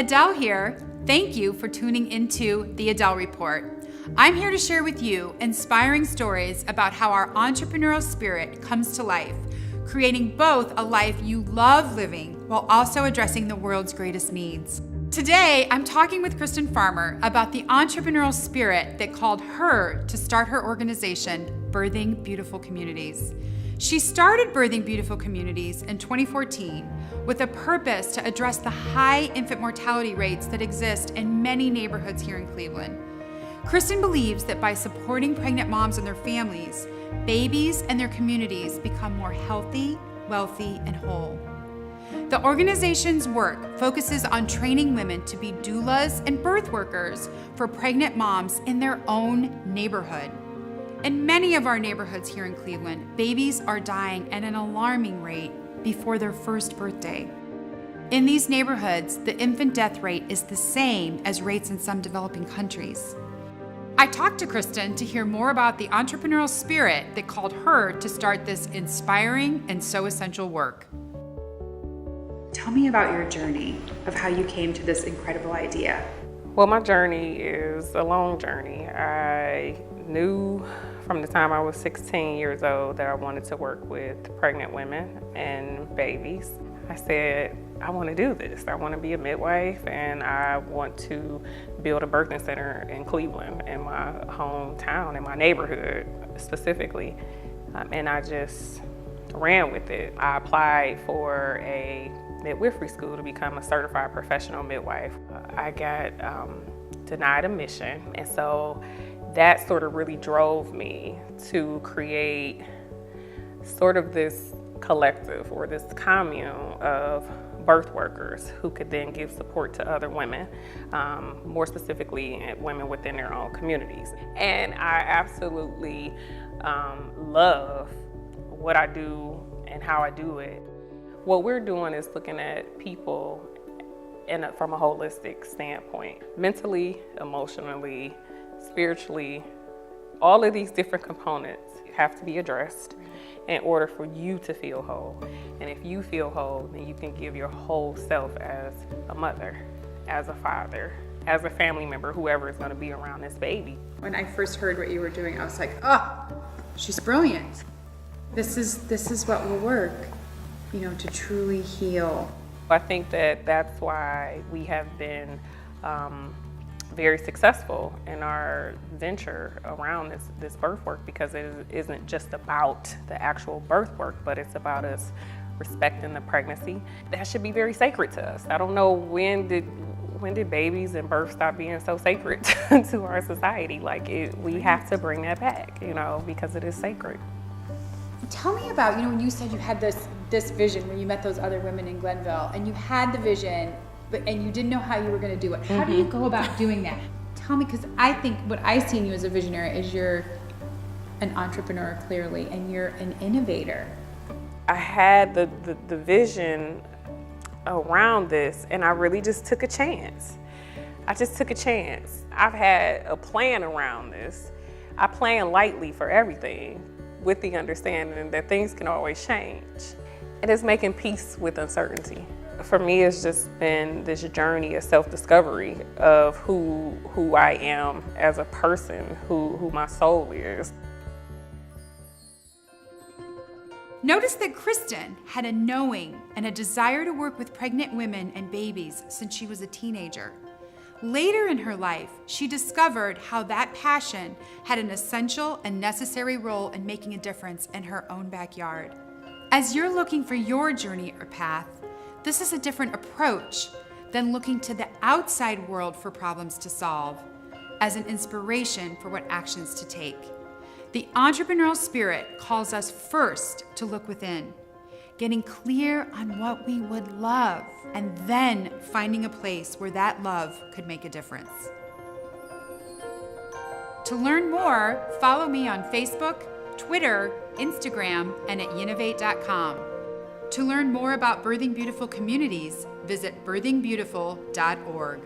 Adele here. Thank you for tuning into the Adele Report. I'm here to share with you inspiring stories about how our entrepreneurial spirit comes to life, creating both a life you love living while also addressing the world's greatest needs. Today, I'm talking with Kristen Farmer about the entrepreneurial spirit that called her to start her organization, Birthing Beautiful Communities. She started Birthing Beautiful Communities in 2014 with a purpose to address the high infant mortality rates that exist in many neighborhoods here in Cleveland. Kristen believes that by supporting pregnant moms and their families, babies and their communities become more healthy, wealthy, and whole. The organization's work focuses on training women to be doulas and birth workers for pregnant moms in their own neighborhood. In many of our neighborhoods here in Cleveland, babies are dying at an alarming rate before their first birthday. In these neighborhoods, the infant death rate is the same as rates in some developing countries. I talked to Kristen to hear more about the entrepreneurial spirit that called her to start this inspiring and so essential work. Tell me about your journey of how you came to this incredible idea. Well, my journey is a long journey. I knew from the time I was 16 years old that I wanted to work with pregnant women and babies. I said, I want to do this. I want to be a midwife, and I want to build a birthing center in Cleveland, in my hometown, in my neighborhood specifically. And I just ran with it. I applied for a midwifery school to become a certified professional midwife. I got denied admission, and so that sort of really drove me to create sort of this collective or this commune of birth workers who could then give support to other women, more specifically women within their own communities. And I absolutely love what I do and how I do it. What we're doing is looking at people from a holistic standpoint, mentally, emotionally, spiritually. All of these different components have to be addressed in order for you to feel whole. And if you feel whole, then you can give your whole self as a mother, as a father, as a family member, whoever is going to be around this baby. When I first heard what you were doing, I was like, oh, she's brilliant. This is what will work, to truly heal. I think that that's why we have been very successful in our venture around this birth work, because it isn't just about the actual birth work, but it's about us respecting the pregnancy. That should be very sacred to us. I don't know when did babies and birth stop being so sacred to our society. We have to bring that back, because it is sacred. Tell me about, when you said you had this vision when you met those other women in Glenville, and you had the vision, and you didn't know how you were going to do it. How do you go about doing that? Tell me, because I think what I see in you as a visionary is you're an entrepreneur, clearly, and you're an innovator. I had the vision around this, and I really just took a chance. I just took a chance. I've had a plan around this. I plan lightly for everything, with the understanding that things can always change. And it's making peace with uncertainty. For me, it's just been this journey of self-discovery of who I am as a person, who my soul is. Notice that Kristen had a knowing and a desire to work with pregnant women and babies since she was a teenager. Later in her life, she discovered how that passion had an essential and necessary role in making a difference in her own backyard. As you're looking for your journey or path, this is a different approach than looking to the outside world for problems to solve, as an inspiration for what actions to take. The entrepreneurial spirit calls us first to look within, getting clear on what we would love, and then finding a place where that love could make a difference. To learn more, follow me on Facebook, Twitter, Instagram, and at Yinovate.com. To learn more about Birthing Beautiful Communities, visit birthingbeautiful.org.